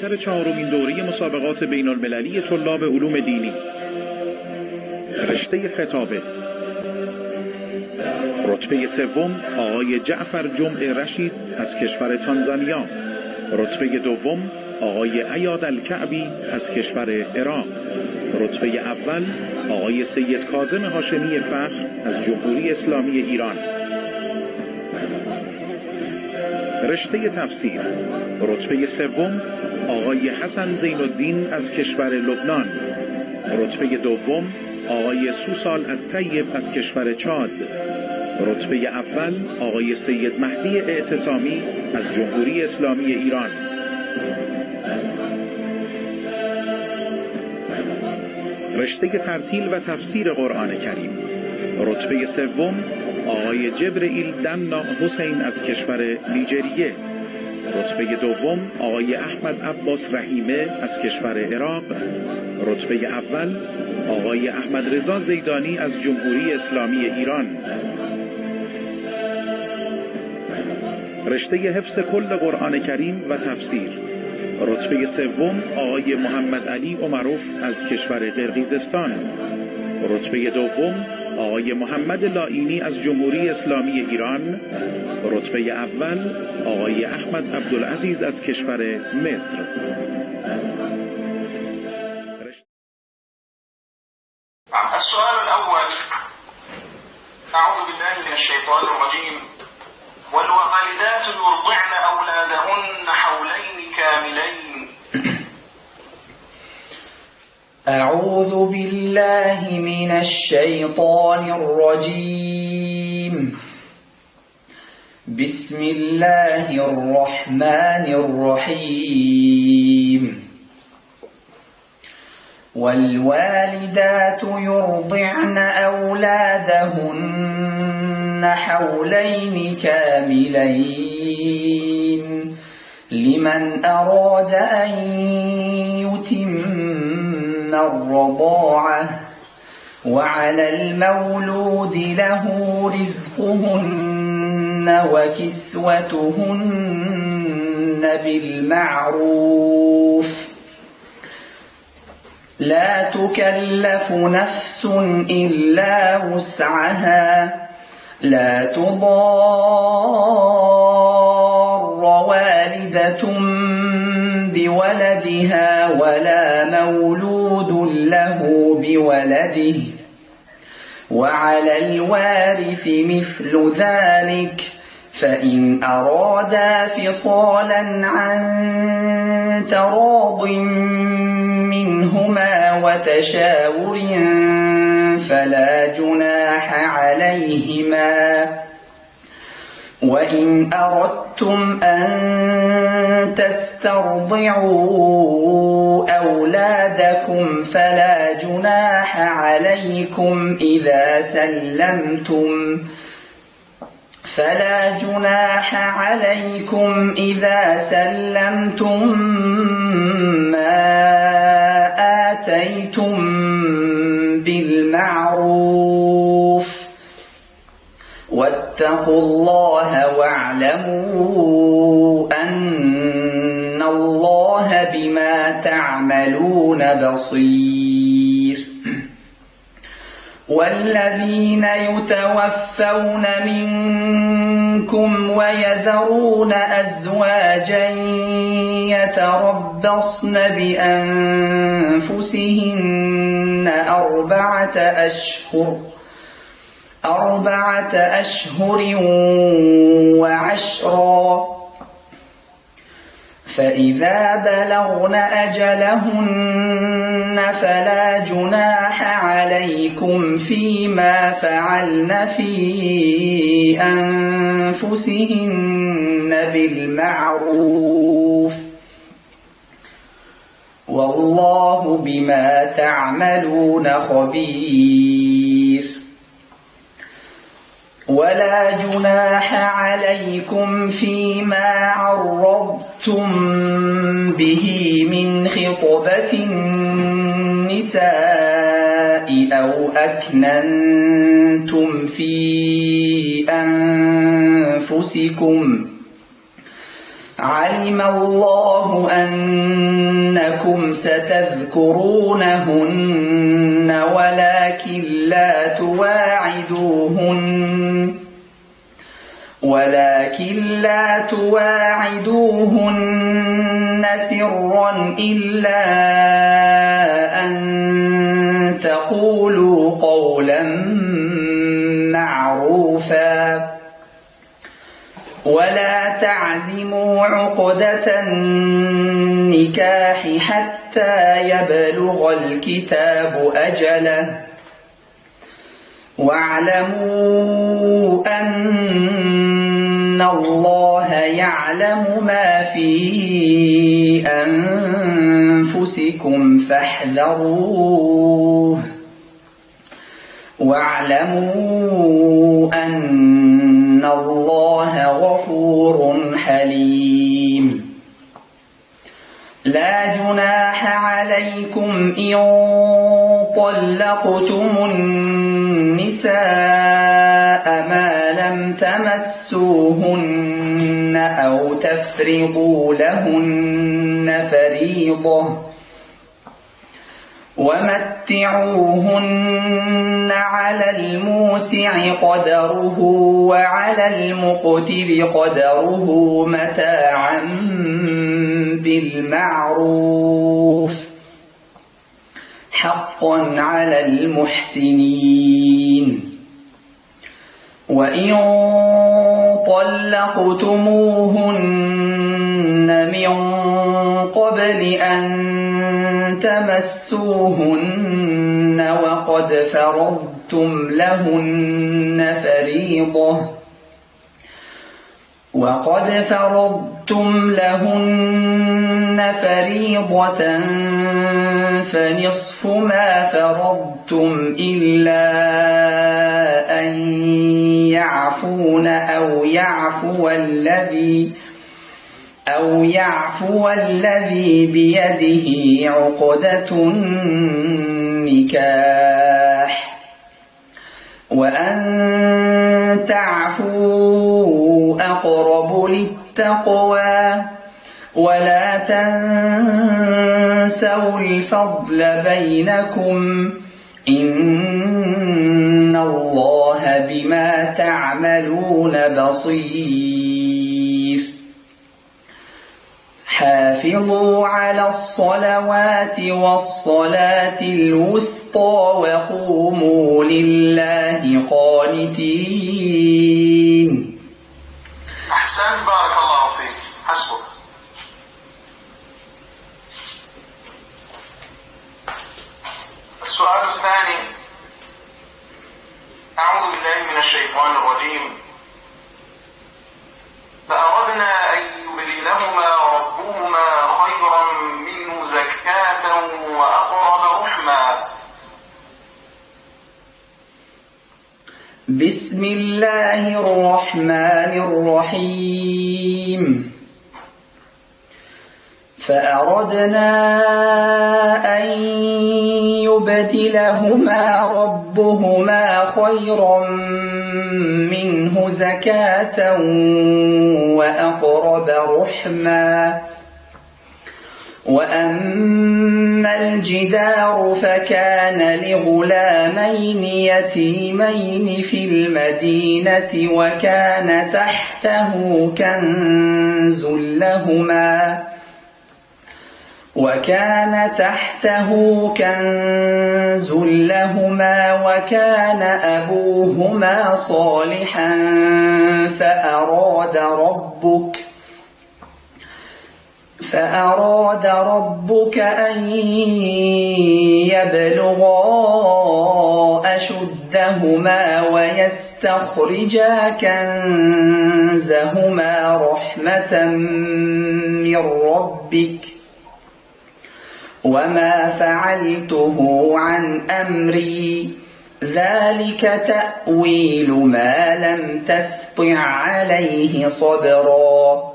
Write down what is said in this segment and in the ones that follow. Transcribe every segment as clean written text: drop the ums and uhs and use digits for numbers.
برتر چهارمین دوره مسابقات بین المللی طلاب علوم دینی، رشته خطابه. رتبه سوم آقای جعفر جمع رشید از کشور تانزانیا. رتبه دوم آقای عیاد الکعبی از کشور عراق. رتبه اول آقای سید کاظم هاشمی فخر از جمهوری اسلامی ایران. رشته تفسیر. رتبه سوم آقای حسن زین الدین از کشور لبنان. رتبه دوم آقای سوسال الطیب از کشور چاد. رتبه اول آقای سید مهدی اعتصامی از جمهوری اسلامی ایران. رشته ترتیل و تفسیر قرآن کریم. رتبه سوم آقای جبرئیل دنا حسین از کشور نیجریه. رتبه دوم آقای احمد عباس رحیمه از کشور عراق. رتبه اول آقای احمد رضا زیدانی از جمهوری اسلامی ایران. رشته حفظ کل قرآن کریم و تفسیر. رتبه سوم آقای محمد علی عمروف از کشور قرقیزستان. رتبه دوم آقای محمد لاینی از جمهوری اسلامی ایران. رتبه اول آقای احمد عبدالعزیز از کشور مصر. السؤال الأول: أعوذ بالله من الشيطان الرجيم. والوالدات يرضعن أولادهن حولين كاملين. أعوذ بالله من الشيطان الرجيم. بسم الله الرحمن الرحيم. والوالدات يرضعن أولادهن حولين كاملين لمن أراد أن يتم الرضاعة، وعلى المولود له رزقهن وكسوتهن بالمعروف. لا تكلف نفس إلا وسعها، لا تضار والدة بولدها ولا مولود له بولده، وعلى الوارث مثل ذلك، فإن أرادا فصالا عن تراض منهما وتشاور فلا جناح عليهما. وإن أردتم أن تسترضعوا أولادكم فلا جناح عليكم إذا سلمتم ما آتيتم بالمعروف. واتقوا الله واعلموا أن الله بما تعملون بصير. والذين يتوفون منكم ويذرون أزواجا يتربصن بأنفسهن أربعة أشهر وعشرا، فإذا بلغن أجلهن فلا جناح عليكم فيما فعلن في أنفسهن بالمعروف، والله بما تعملون خبير. ولا جناح عليكم فيما عرضتم به من خطبة النساء أو أكننتم في أنفسكم، علم الله أن إنكم ستذكرونهن ولكن لا تواعدوهن سرا إلا أن تقولوا قولا معروفا ولا تعزموا عقدة النكاح حتى يبلغ الكتاب أجله واعلموا أن الله يعلم ما في أنفسكم فاحذروه واعلموا أن الله غفور حليم لا جناح عليكم إن طلقتم النساء ما لم تمسوهن أو تفرضوا لهن فريضة ومتعوهن على الموسع قدره وعلى المقتر قدره متاعا بالمعروف حقا على المحسنين وإن طلقتموهن من قبل أن تمسوهن وقد فرضتم لهن فريضة فنصف ما فرضتم إلا أن يعفون أو يعفو الذي بيده عقدة النكاح وأن تعفوا أقرب للتقوى ولا تنسوا الفضل بينكم إن الله بما تعملون بصير حافظوا على الصلوات والصلاة الوسطى وقوموا لله قانتين. أحسنت بارك الله فيك. حسبك. السؤال الثاني: أعوذ بالله من الشيطان الرجيم. فأردنا أن يبدلهما ربهما خيرا منه زكاة وأقرب رحما. بسم الله الرحمن الرحيم. فأردنا أن يبدلهما ربهما خيرا منه زكاة وأقرب رحما. وأما الجدار فكان لغلامين يتيمين في المدينة وكان تحته كنز لهما وكان أبوهما صالحا فأراد ربك أن يبلغا أشدهما ويستخرجا كنزهما رحمة من ربك وما فعلته عن أمري ذلك تأويل ما لم تسطع عليه صبرا.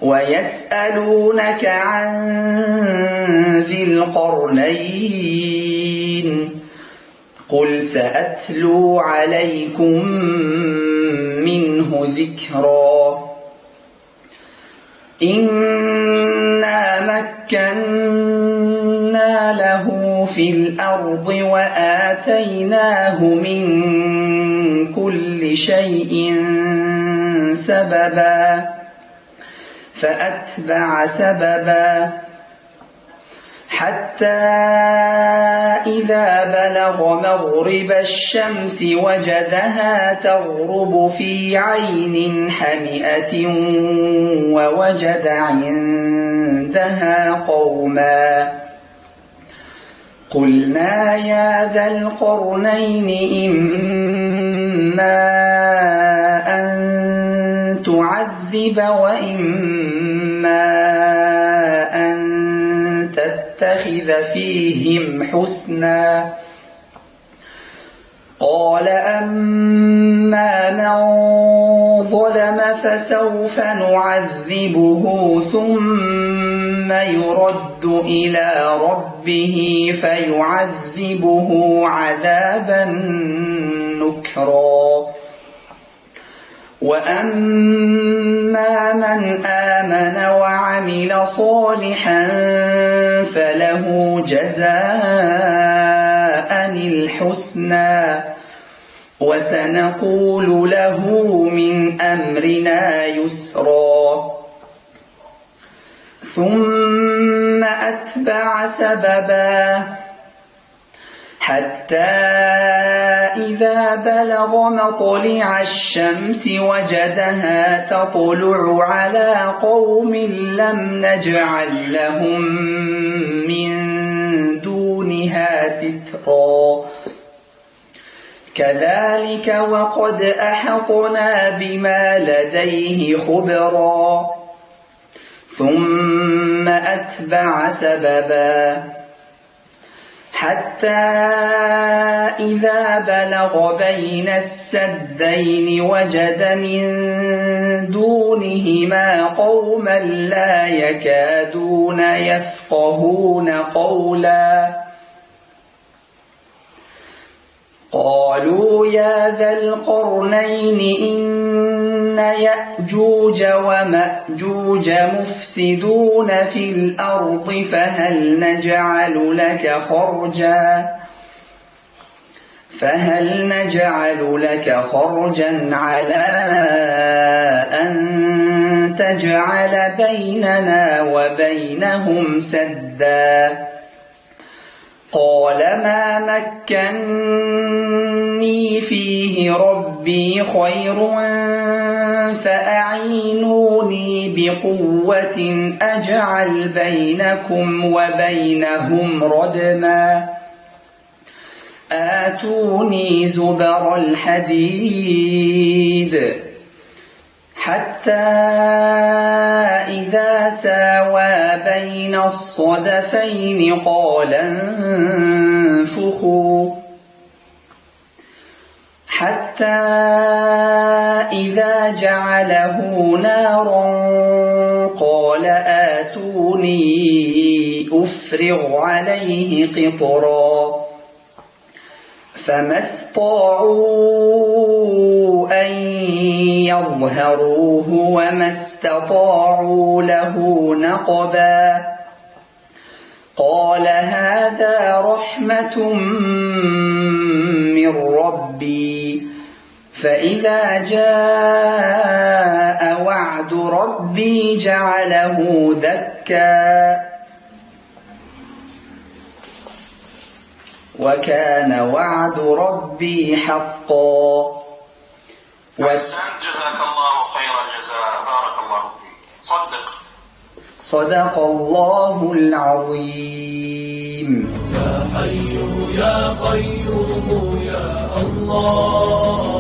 ويسألونك عن ذي القرنين قل سأتلو عليكم منه ذكرا. إنا مكنا له في الأرض وآتيناه من كل شيء سببا فأتبع سببا حتى إذا بلغ مغرب الشمس وجدها تغرب في عين حمئة ووجد عندها قوما قلنا يا ذا القرنين إما أن تعذب وإما أن تتخذ فيهم حسنا قال أما من ظلم فسوف نعذبه ثم يرد إلى ربه فيعذبه عذابا نكرا وأما من آمن وعمل صالحا فله جزاء الحسنى وسنقول له من أمرنا يسرا ثم أتبع سببا حتى إذا بلغ مطلع الشمس وجدها تطلع على قوم لم نجعل لهم من دونها سترا كذلك وقد أحطنا بما لديه خبرا ثم أتبع سببا حتى إذا بلغ بين السدين وجد من دونهما قوما لا يكادون يفقهون قولا قالوا يا ذا القرنين إن يأجوج ومأجوج مفسدون في الأرض فهل نجعل لك خرجا على أن تجعل بيننا وبينهم سدا قال ما مكني فيه ربي خير فأعينوني بقوة أجعل بينكم وبينهم ردما آتوني زبر الحديد حتى إذا ساوى بين الصدفين قال انفخوا حتى إذا جعله نارا قال آتوني أفرغ عليه قطرا فما استطاعوا أن يظهروه وما استطاعوا له نقبا قال هذا رحمة من ربي فإذا جاء وعد ربي جعله دكا وكان وعد ربي حقا. جزاك الله خير الجزاء، بارك الله فيك. صدق الله العظيم. يا حي يا قيوم يا الله